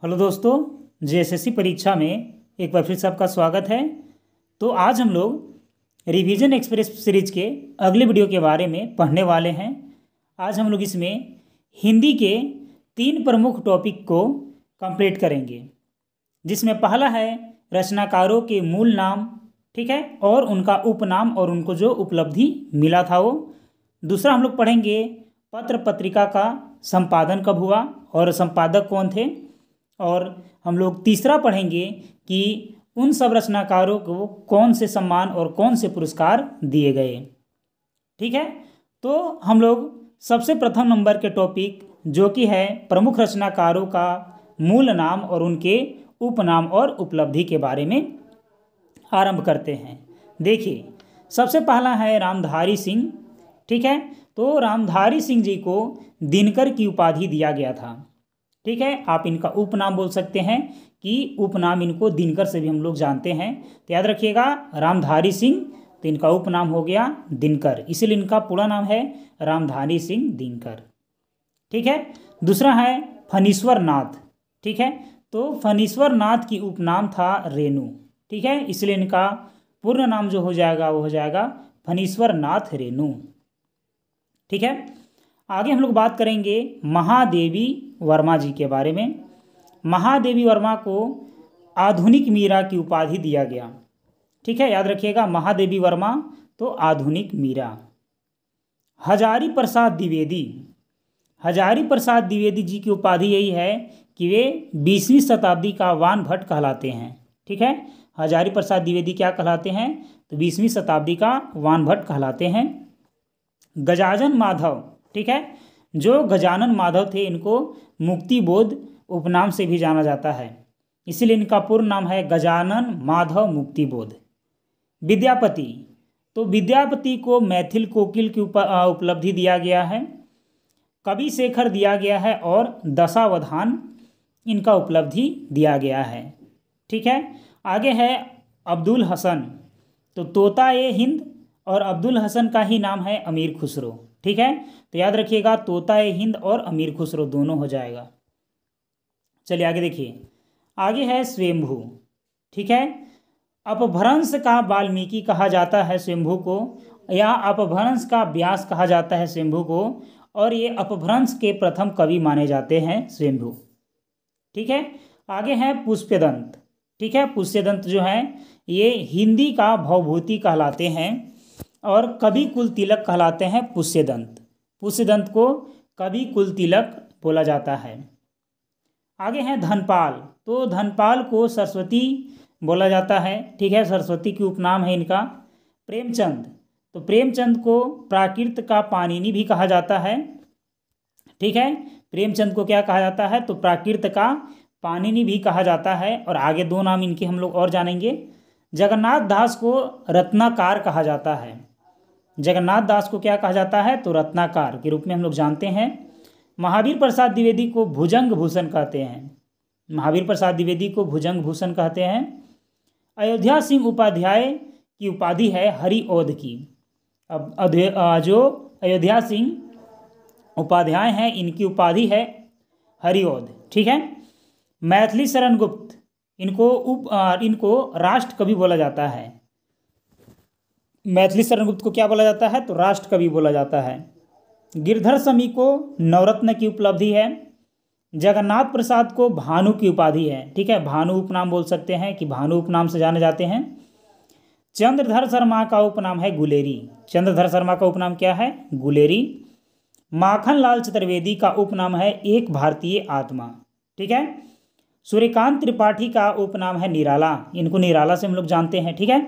Hello दोस्तों, JSSC परीक्षा में एक बार फिर से आपका स्वागत है। तो आज हम लोग रिवीजन एक्सप्रेस सीरीज के अगले वीडियो के बारे में पढ़ने वाले हैं। आज हम लोग इसमें हिंदी के 3 प्रमुख टॉपिक को कंप्लीट करेंगे, जिसमें पहला है रचनाकारों के मूल नाम, ठीक है, और उनका उपनाम और उनको जो उपलब्धि मिला था वो। दूसरा हम लोग पढ़ेंगे पत्र पत्रिका का संपादन कब हुआ और संपादक कौन थे। और हम लोग तीसरा पढ़ेंगे कि उन सब रचनाकारों को कौन से सम्मान और कौन से पुरस्कार दिए गए। ठीक है, तो हम लोग सबसे प्रथम नंबर के टॉपिक जो कि है प्रमुख रचनाकारों का मूल नाम और उनके उपनाम और उपलब्धि के बारे में आरंभ करते हैं। देखिए, सबसे पहला है रामधारी सिंह। ठीक है, तो रामधारी सिंह जी को दिनकर की उपाधि दिया गया था। ठीक है, आप इनका उपनाम बोल सकते हैं कि उपनाम इनको दिनकर से भी हम लोग जानते हैं। तो याद रखिएगा, रामधारी सिंह, तो इनका उपनाम हो गया दिनकर, इसलिए इनका पूरा नाम है रामधारी सिंह दिनकर। ठीक है, दूसरा है फणीश्वर नाथ। ठीक है, तो फणीश्वर नाथ की उपनाम था रेणु। ठीक है, इसलिए इनका पूर्ण नाम जो हो जाएगा वो हो जाएगा फणीश्वर नाथ रेणु। ठीक है, आगे हम लोग बात करेंगे महादेवी वर्मा जी के बारे में। महादेवी वर्मा को आधुनिक मीरा की उपाधि दिया गया। ठीक है, याद रखिएगा, महादेवी वर्मा तो आधुनिक मीरा। हजारी प्रसाद द्विवेदी, हजारी प्रसाद द्विवेदी जी की उपाधि यही है कि वे 20वीं शताब्दी का वानभट्ट कहलाते हैं। ठीक है, हजारी प्रसाद द्विवेदी क्या कहलाते हैं, तो 20वीं शताब्दी का वानभट्ट कहलाते हैं। गजानन माधव, ठीक है, जो गजानन माधव थे, इनको मुक्तिबोध उपनाम से भी जाना जाता है, इसीलिए इनका पूर्ण नाम है गजानन माधव मुक्तिबोध। विद्यापति, तो विद्यापति को मैथिल कोकिल की उपलब्धि दिया गया है। कवि शेखर दिया गया है और दशावधान इनका उपलब्धि दिया गया है। ठीक है, आगे है अब्दुल हसन, तो तोता ए हिंद और अब्दुल हसन का ही नाम है अमीर खुसरो। ठीक है, तो याद रखिएगा, तोता ए हिंद और अमीर खुसरो दोनों हो जाएगा। चलिए आगे देखिए, आगे है स्वयंभू। ठीक है, अपभ्रंश का वाल्मीकि कहा जाता है स्वयंभू को, या अपभ्रंश का व्यास कहा जाता है स्वयंभू को, और ये अपभ्रंश के प्रथम कवि माने जाते हैं स्वयंभू। ठीक है, आगे है पुष्यदंत। ठीक है, पुष्यदंत जो है ये हिंदी का भवभूति कहलाते हैं और कवि कुल तिलक कहलाते हैं पुष्यदंत। पुष्यदंत को कवि कुल तिलक बोला जाता है। आगे है धनपाल, तो धनपाल को सरस्वती बोला जाता है। ठीक है, सरस्वती की उपनाम है इनका। प्रेमचंद, तो प्रेमचंद को प्राकृत का पाणिनि भी कहा जाता है। ठीक है, प्रेमचंद को क्या कहा जाता है, तो प्राकृत का पाणिनि भी कहा जाता है। और आगे 2 नाम इनके हम लोग और जानेंगे। जगन्नाथ दास को रत्नाकार कहा जाता है। जगन्नाथ दास को क्या कहा जाता है, तो रत्नाकार के रूप में हम लोग जानते हैं। महावीर प्रसाद द्विवेदी को भुजंग भूषण कहते हैं। महावीर प्रसाद द्विवेदी को भुजंग भूषण कहते हैं। अयोध्या सिंह उपाध्याय की उपाधि है हरिओध की। अब जो अयोध्या सिंह उपाध्याय हैं, इनकी उपाधि है हरिओध। ठीक है, मैथिली शरण गुप्त, इनको राष्ट्र कवि बोला जाता है। मैथिली शरण गुप्त को क्या बोला जाता है, तो राष्ट्र कवि बोला जाता है। गिरधर समी को नवरत्न की उपलब्धि है। जगन्नाथ प्रसाद को भानु की उपाधि है। ठीक है, भानु उपनाम बोल सकते हैं कि भानु उपनाम से जाने जाते हैं। चंद्रधर शर्मा का उपनाम है गुलेरी। चंद्रधर शर्मा का उपनाम क्या है, गुलेरी। माखनलाल चतुर्वेदी का उपनाम है एक भारतीय आत्मा। ठीक है, सूर्यकांत त्रिपाठी का उपनाम है निराला, इनको निराला से हम लोग जानते हैं। ठीक है,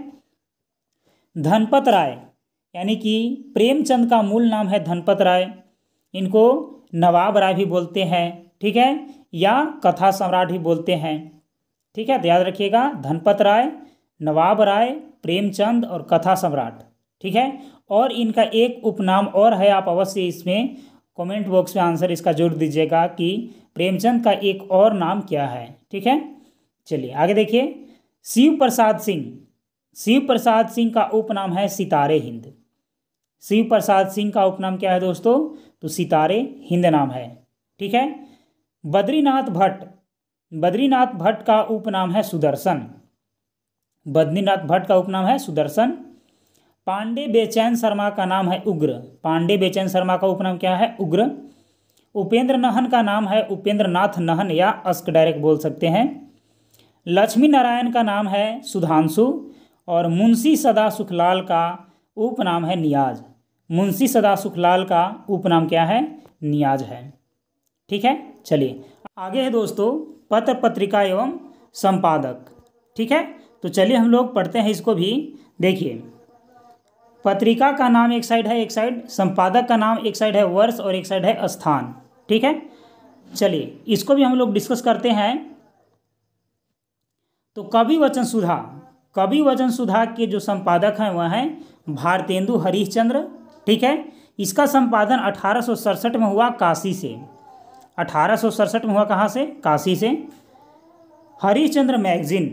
धनपत राय, यानी कि प्रेमचंद का मूल नाम है धनपत राय, इनको नवाब राय भी बोलते हैं। ठीक है, या कथा सम्राट भी बोलते हैं। ठीक है, तो याद रखिएगा, धनपत राय, नवाब राय, प्रेमचंद और कथा सम्राट। ठीक है, और इनका एक उपनाम और है, आप अवश्य इसमें कमेंट बॉक्स में आंसर इसका जोड़ दीजिएगा कि प्रेमचंद का एक और नाम क्या है। ठीक है, चलिए आगे देखिए, शिव प्रसाद सिंह। शिव प्रसाद सिंह का उपनाम है सितारे हिंद। शिव प्रसाद सिंह का उपनाम क्या है दोस्तों, तो सितारे हिंद नाम है। ठीक है, बद्रीनाथ भट्ट, बद्रीनाथ भट्ट का उपनाम है सुदर्शन। बद्रीनाथ भट्ट का उपनाम है सुदर्शन। पांडे बेचैन शर्मा का नाम है उग्र। पांडे बेचैन शर्मा का उपनाम क्या है? उग्र। उपेंद्र नाहन का नाम है उपेंद्र नाथ नाहन या अस्क डायरेक्ट बोल सकते हैं। लक्ष्मी नारायण का नाम है सुधांशु। और मुंशी सदा सुखलाल का उपनाम है नियाज। मुंशी सदा सुखलाल का उपनाम क्या है? नियाज है। ठीक है, चलिए आगे है दोस्तों पत्र पत्रिका एवं संपादक। ठीक है, तो चलिए हम लोग पढ़ते हैं इसको भी। देखिए, पत्रिका का नाम एक साइड है, एक साइड संपादक का नाम एक साइड है वर्ष और एक साइड है स्थान। ठीक है, चलिए इसको भी हम लोग डिस्कस करते हैं। तो कवि वचन सुधा, कवि वचन सुधा के जो संपादक हैं वह हैं भारतेंदु हरिश्चंद्र। ठीक है, इसका संपादन 1867 में हुआ काशी से। 1867 में हुआ कहाँ से? काशी से। हरिश्चंद्र मैगजीन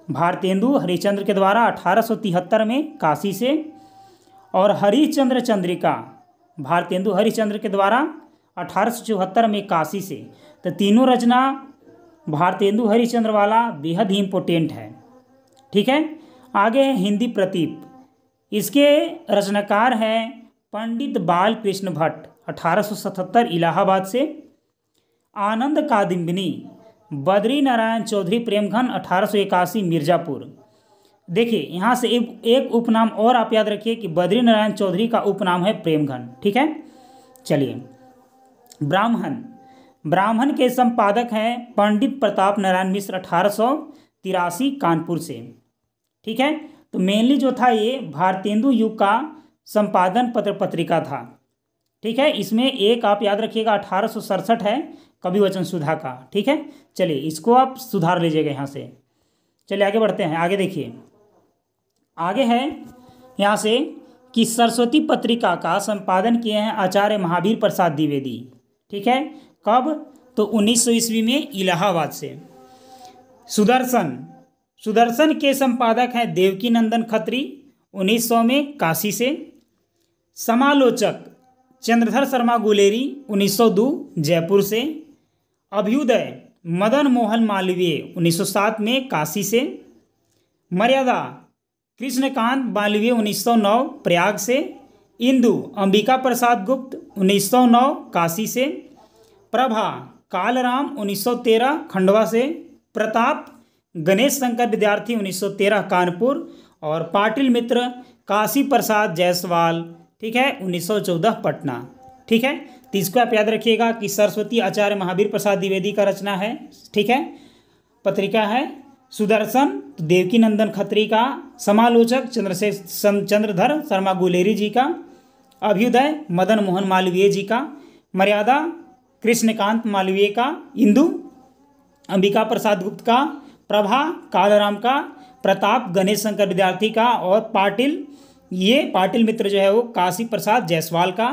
भारतेंदु हरिश्चंद्र के द्वारा 1873 में काशी से। और हरिश्चंद्र चंद्रिका भारतेंदु हरिश्चंद्र के द्वारा 1874 में काशी से। तो तीनों रचना भारतेंदु हरिश्चंद्र वाला बेहद ही इम्पोर्टेंट है। ठीक है, आगे है हिंदी प्रतीप। इसके रचनाकार हैं पंडित बाल कृष्ण भट्ट 1877 इलाहाबाद से। आनंद कादम्बिनी बद्री नारायण चौधरी प्रेमघन 1881 मिर्ज़ापुर। देखिए यहाँ से एक उपनाम और आप याद रखिए कि बद्री नारायण चौधरी का उपनाम है प्रेमघन। ठीक है, चलिए ब्राह्मण, ब्राह्मण के संपादक हैं पंडित प्रताप नारायण मिश्र 1883 कानपुर से। ठीक है, तो मेनली जो था ये भारतेंदु युग का संपादन पत्र पत्रिका था। ठीक है, इसमें एक आप याद रखिएगा 1867 है कवि वचन सुधा का। ठीक है, चलिए इसको आप सुधार लीजिएगा यहाँ से। चलिए आगे बढ़ते हैं। आगे देखिए, आगे है यहाँ से कि सरस्वती पत्रिका का संपादन किए हैं आचार्य महावीर प्रसाद द्विवेदी। ठीक है, कब? तो 1900 ईस्वी में इलाहाबाद से। सुदर्शन, सुदर्शन के संपादक हैं देवकी नंदन खत्री 1900 में काशी से। समालोचक चंद्रधर शर्मा गुलेरी 1902 जयपुर से। अभ्युदय मदन मोहन मालवीय 1907 में काशी से। मर्यादा कृष्णकांत मालवीय 1909 प्रयाग से। इंदु अंबिका प्रसाद गुप्त 1909 काशी से। प्रभा कालराम 1913 खंडवा से। प्रताप गणेश शंकर विद्यार्थी 1913 कानपुर। और पाटिल मित्र काशी प्रसाद जायसवाल, ठीक है, 1914 पटना। ठीक है, तो इसको आप याद रखिएगा कि सरस्वती आचार्य महावीर प्रसाद द्विवेदी का रचना है। ठीक है, पत्रिका है। सुदर्शन देवकी नंदन खत्री का। समालोचक चंद्रधर शर्मा गुलेरी जी का। अभ्युदय मदन मोहन मालवीय जी का। मर्यादा कृष्णकांत मालवीय का। इंदु अंबिका प्रसाद गुप्त का। प्रभा कालराम का। प्रताप गणेश शंकर विद्यार्थी का। और पाटिल, ये पाटिल मित्र जो है वो काशी प्रसाद जायसवाल का।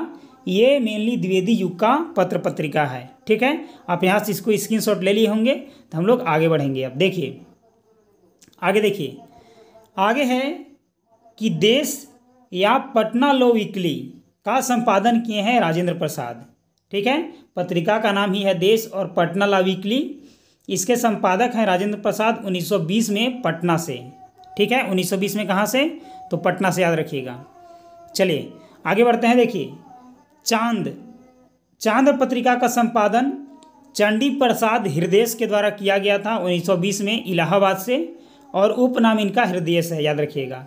ये मेनली द्विवेदी युग का पत्र पत्रिका है। ठीक है, आप यहाँ से इसको स्क्रीनशॉट ले लिए होंगे। तो हम लोग आगे बढ़ेंगे। अब देखिए आगे, देखिए आगे है कि देश या पटना लॉ वीकली का संपादन किए हैं राजेंद्र प्रसाद। ठीक है, पत्रिका का नाम ही है देश और पटना लॉ वीकली। इसके संपादक हैं राजेंद्र प्रसाद 1920 में पटना से। ठीक है, 1920 में कहाँ से? तो पटना से, याद रखिएगा। चलिए आगे बढ़ते हैं। देखिए चांद, चांद पत्रिका का संपादन चंडी प्रसाद हृदयेश के द्वारा किया गया था 1920 में इलाहाबाद से। और उपनाम इनका हृदयेश है, याद रखिएगा।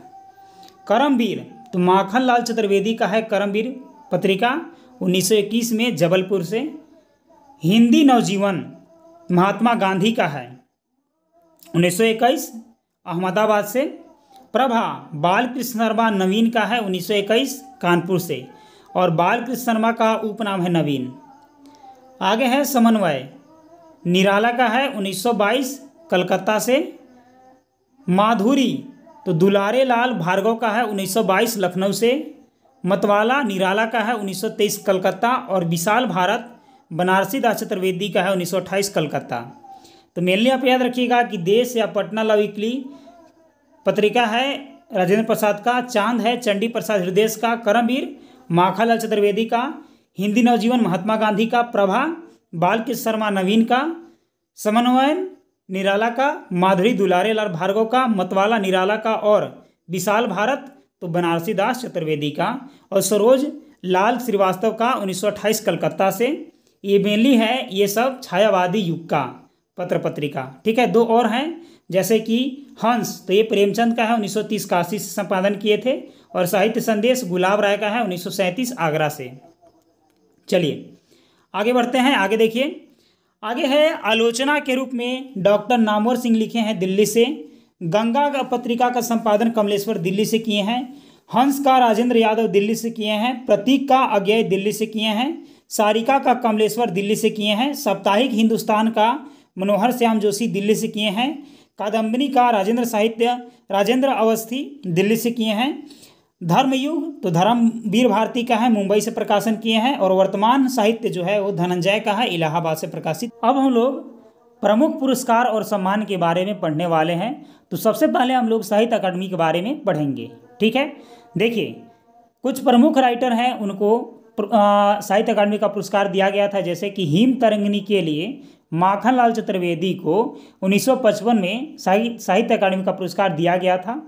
करमवीर, तो माखन लाल चतुर्वेदी का है करमवीर पत्रिका 1921 में जबलपुर से। हिंदी नवजीवन महात्मा गांधी का है 1921 अहमदाबाद से। प्रभा बालकृष्ण शर्मा नवीन का है 1921 कानपुर से। और बालकृष्ण शर्मा का उपनाम है नवीन। आगे है समन्वय, निराला का है 1922 कलकत्ता से। माधुरी, तो दुलारे लाल भार्गव का है 1922 लखनऊ से। मतवाला निराला का है 1923 कलकत्ता। और विशाल भारत बनारसी दास चतुर्वेदी का है 1928 कलकत्ता। तो मेनली आप याद रखिएगा कि देश या पटना लॉ वीकली पत्रिका है राजेंद्र प्रसाद का। चांद है चंडी प्रसाद हृदयेश का। करमवीर माखनलाल चतुर्वेदी का। हिंदी नवजीवन महात्मा गांधी का। प्रभा बालकृष्ण शर्मा नवीन का। समन्वयन निराला का, माधुरी दुलारे लाल भार्गव का, मतवाला निराला का और विशाल भारत तो बनारसी दास चतुर्वेदी का, और सरोज लाल श्रीवास्तव का 1928 कलकत्ता से। ये मेनली है ये सब छायावादी युग का पत्र पत्रिका। ठीक है, दो और हैं जैसे कि हंस, तो ये प्रेमचंद का है, 1930 काशी से संपादन किए थे, और साहित्य संदेश गुलाब राय का है, 1937 आगरा से। चलिए आगे बढ़ते हैं। आगे देखिए, आगे है आलोचना के रूप में डॉक्टर नामवर सिंह लिखे हैं दिल्ली से। गंगा पत्रिका का संपादन कमलेश्वर दिल्ली से किए हैं। हंस का राजेंद्र यादव दिल्ली से किए हैं। प्रतीक का अज्ञेय दिल्ली से किए हैं। सारिका का कमलेश्वर दिल्ली से किए हैं। साप्ताहिक हिंदुस्तान का मनोहर श्याम जोशी दिल्ली से किए हैं। कादम्बिनी का राजेंद्र अवस्थी दिल्ली से किए हैं। धर्मयुग तो धर्मवीर भारती का है, मुंबई से प्रकाशन किए हैं। और वर्तमान साहित्य जो है वो धनंजय का है, इलाहाबाद से प्रकाशित। अब हम लोग प्रमुख पुरस्कार और सम्मान के बारे में पढ़ने वाले हैं। तो सबसे पहले हम लोग साहित्य अकादमी के बारे में पढ़ेंगे। ठीक है, देखिए कुछ प्रमुख राइटर हैं, उनको साहित्य अकादमी का पुरस्कार दिया गया था। जैसे कि हिम तरंगिनी के लिए माखनलाल चतुर्वेदी को 1955 में साहित्य अकादमी का पुरस्कार दिया गया था।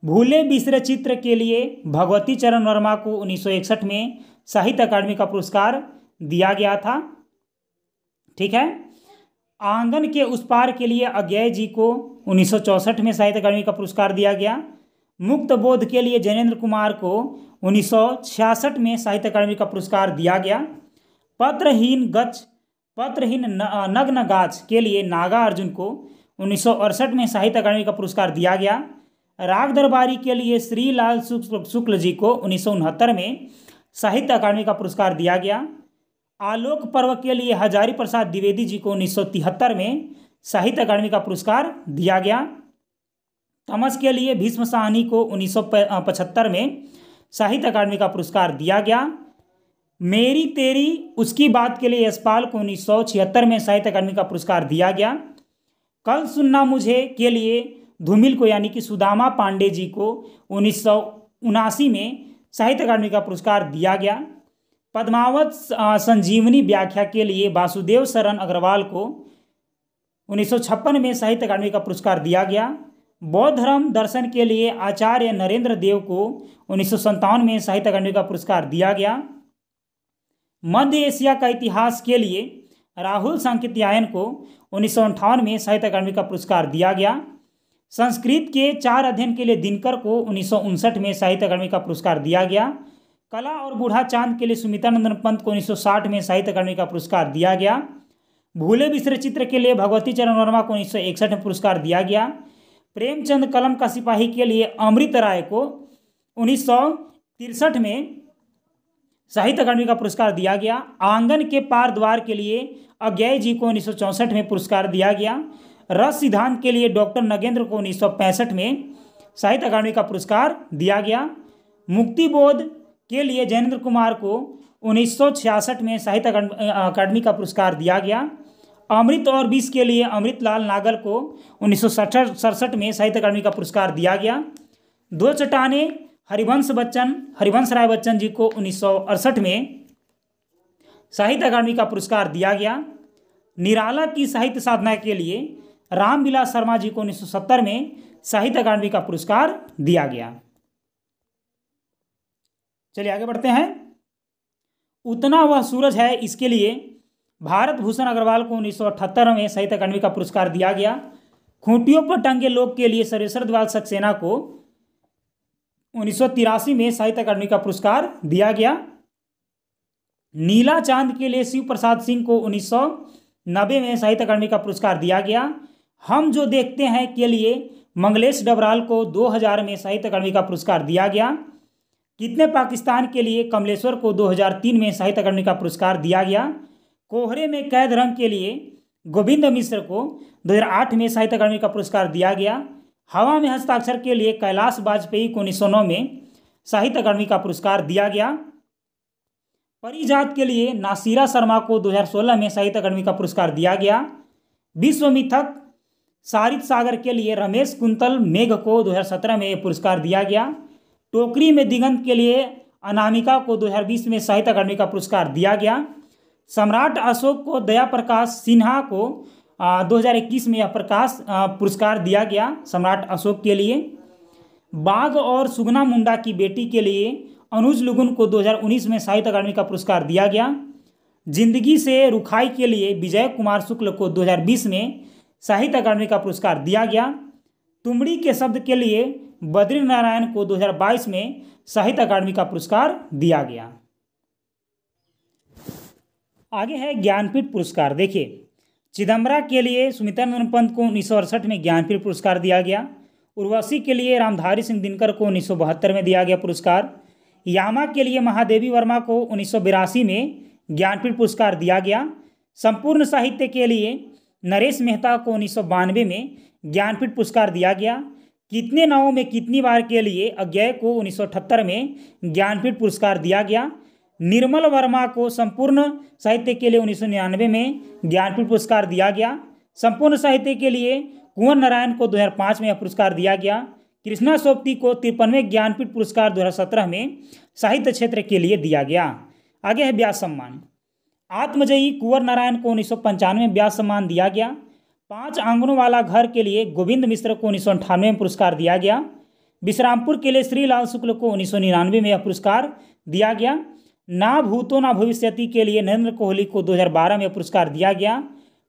भूले बिसरे चित्र के लिए भगवती चरण वर्मा को 1961 में साहित्य अकादमी का पुरस्कार दिया गया था। ठीक है, आंगन के उस पार के लिए अज्ञेय जी को 1964 में साहित्य अकादमी का पुरस्कार दिया गया। मुक्त बोध के लिए जैनेन्द्र कुमार को 1966 में साहित्य अकादमी का पुरस्कार दिया गया। पत्रहीन नग्न गाछ के लिए नागा अर्जुन को 1968 में साहित्य अकादमी का पुरस्कार दिया गया। राग दरबारी के लिए श्री लाल शुक्ल जी को 1969 में साहित्य अकादमी का पुरस्कार दिया गया। आलोक पर्व के लिए हजारी प्रसाद द्विवेदी जी को 1973 में साहित्य अकादमी का पुरस्कार दिया गया। तमस के लिए भीष्म साहनी को 1975 में साहित्य अकादमी का पुरस्कार दिया गया। मेरी तेरी उसकी बात के लिए यशपाल को 1976 में साहित्य अकादमी का पुरस्कार दिया गया। कल सुनना मुझे के लिए धूमिल को यानी कि सुदामा पांडे जी को 1979 में साहित्य अकादमी का पुरस्कार दिया गया। पद्मावत संजीवनी व्याख्या के लिए वासुदेव शरण अग्रवाल को 1956 में साहित्य अकादमी का पुरस्कार दिया गया। बौद्ध धर्म दर्शन के लिए आचार्य नरेंद्र देव को 1957 में साहित्य अकादमी का पुरस्कार दिया गया। मध्य एशिया का इतिहास के लिए राहुल सांकृत्यायन को 1958 में साहित्य अकादमी का पुरस्कार दिया गया। संस्कृत के 4 अध्ययन के लिए दिनकर को 1959 में साहित्य अकादमी का पुरस्कार दिया गया। कला और बूढ़ा चांद के लिए सुमित्रानंदन पंत को 1960 में साहित्य अकादमी का पुरस्कार दिया गया। भूले बिसरे चित्र के लिए भगवती चरण वर्मा को 1961 में पुरस्कार दिया गया। प्रेमचंद कलम का सिपाही के लिए अमृत राय को 1963 में साहित्य अकादमी का पुरस्कार दिया गया। आंगन के पार द्वार के लिए अज्ञेय जी को 1964 में पुरस्कार दिया गया। रस सिद्धांत के लिए डॉक्टर नगेंद्र को 1965 में साहित्य अकादमी का पुरस्कार दिया गया। मुक्तिबोध के लिए जैनेन्द्र कुमार को 1966 में साहित्य अकादमी का पुरस्कार दिया गया। अमृत और विष के लिए अमृतलाल नागल को 1967 में साहित्य अकादमी का पुरस्कार दिया गया। दो चट्टाने हरिवंश राय बच्चन जी को 1968 में साहित्य अकादमी का पुरस्कार दिया गया। निराला की साहित्य साधना के लिए रामविलास शर्मा जी को 1970 में साहित्य अकादमी का पुरस्कार दिया गया। चलिए आगे बढ़ते हैं। उतना वह सूरज है इसके लिए भारत भूषण अग्रवाल को 1978 में साहित्य अकादमी का पुरस्कार दिया गया। खूंटियों पर टंगे लोग के लिए सर्वेश्वर द्वाल सक्सेना को 1983 में साहित्य अकादमी का पुरस्कार दिया गया। नीला चांद के लिए शिव प्रसाद सिंह को 1990 में साहित्य अकादमी का पुरस्कार दिया गया। हम जो देखते हैं के लिए मंगलेश डबराल को 2000 में साहित्य अकादमी का पुरस्कार दिया गया। कितने पाकिस्तान के लिए कमलेश्वर को 2003 में साहित्य अकादमी का पुरस्कार दिया गया। कोहरे में कैद रंग के लिए गोविंद मिश्र को 2008 में साहित्य अकादमी का पुरस्कार दिया गया। हवा में हस्ताक्षर के लिए कैलाश वाजपेयी को 1909 में साहित्य अकादमी का पुरस्कार दिया गया। परिजात के लिए नासिरा शर्मा को 2016 में साहित्य अकादमी का पुरस्कार दिया गया। विश्व मिथक सारित सागर के लिए रमेश कुंतल मेघ को 2017 में पुरस्कार दिया गया। टोकरी में दिगंत के लिए अनामिका को 2020 में साहित्य अकादमी का पुरस्कार दिया गया। सम्राट अशोक को दया प्रकाश सिन्हा को 2021 में यह प्रकाश पुरस्कार दिया गया सम्राट अशोक के लिए। बाघ और सुगना मुंडा की बेटी के लिए अनुज लुगुन को 2019 में साहित्य अकादमी का पुरस्कार दिया गया। जिंदगी से रुखाई के लिए विजय कुमार शुक्ल को 2020 में साहित्य अकादमी का पुरस्कार दिया गया। तुमड़ी के शब्द के लिए बद्री नारायण को 2022 में साहित्य अकादमी का पुरस्कार दिया गया। आगे है ज्ञानपीठ पुरस्कार। देखिए, चिदम्बरा के लिए सुमित्रानंद पंत को 1968 में ज्ञानपीठ पुरस्कार दिया गया। उर्वशी के लिए रामधारी सिंह दिनकर को 1972 में दिया गया पुरस्कार। यामा के लिए महादेवी वर्मा को 1982 में ज्ञानपीठ पुरस्कार दिया गया। संपूर्ण साहित्य के लिए नरेश मेहता को 1992 में ज्ञानपीठ पुरस्कार दिया गया। कितने नावों में कितनी बार के लिए अज्ञेय को 1978 में ज्ञानपीठ पुरस्कार दिया गया। निर्मल वर्मा को संपूर्ण साहित्य के लिए 1999 में ज्ञानपीठ पुरस्कार दिया गया। संपूर्ण साहित्य के लिए कुंवर नारायण को 2005 में यह पुरस्कार दिया गया। कृष्णा सोपती को 53वें ज्ञानपीठ पुरस्कार 2017 में साहित्य क्षेत्र के लिए दिया गया। आगे है व्यास सम्मान। आत्मजयी कुंवर नारायण को 1995 में व्यास सम्मान दिया गया। 5 आंगनों वाला घर के लिए गोविंद मिश्र को 1998 में पुरस्कार दिया गया। विश्रामपुर के लिए श्रीलाल शुक्ल को 1999 में यह पुरस्कार दिया गया। ना भूतो ना भविष्यति के लिए नरेंद्र कोहली को 2012 में पुरस्कार दिया गया।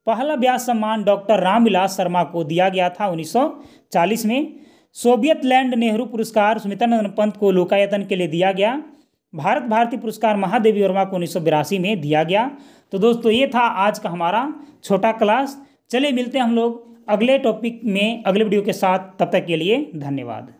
पहला व्यास सम्मान डॉक्टर रामविलास शर्मा को दिया गया था 1940 में। सोवियत लैंड नेहरू पुरस्कार सुमित्रानंद पंत को लोकायतन के लिए दिया गया। भारत भारती पुरस्कार महादेवी वर्मा को 1982 में दिया गया। तो दोस्तों, ये था आज का हमारा छोटा क्लास। चलिए मिलते हैं हम लोग अगले टॉपिक में अगले वीडियो के साथ। तब तक के लिए धन्यवाद।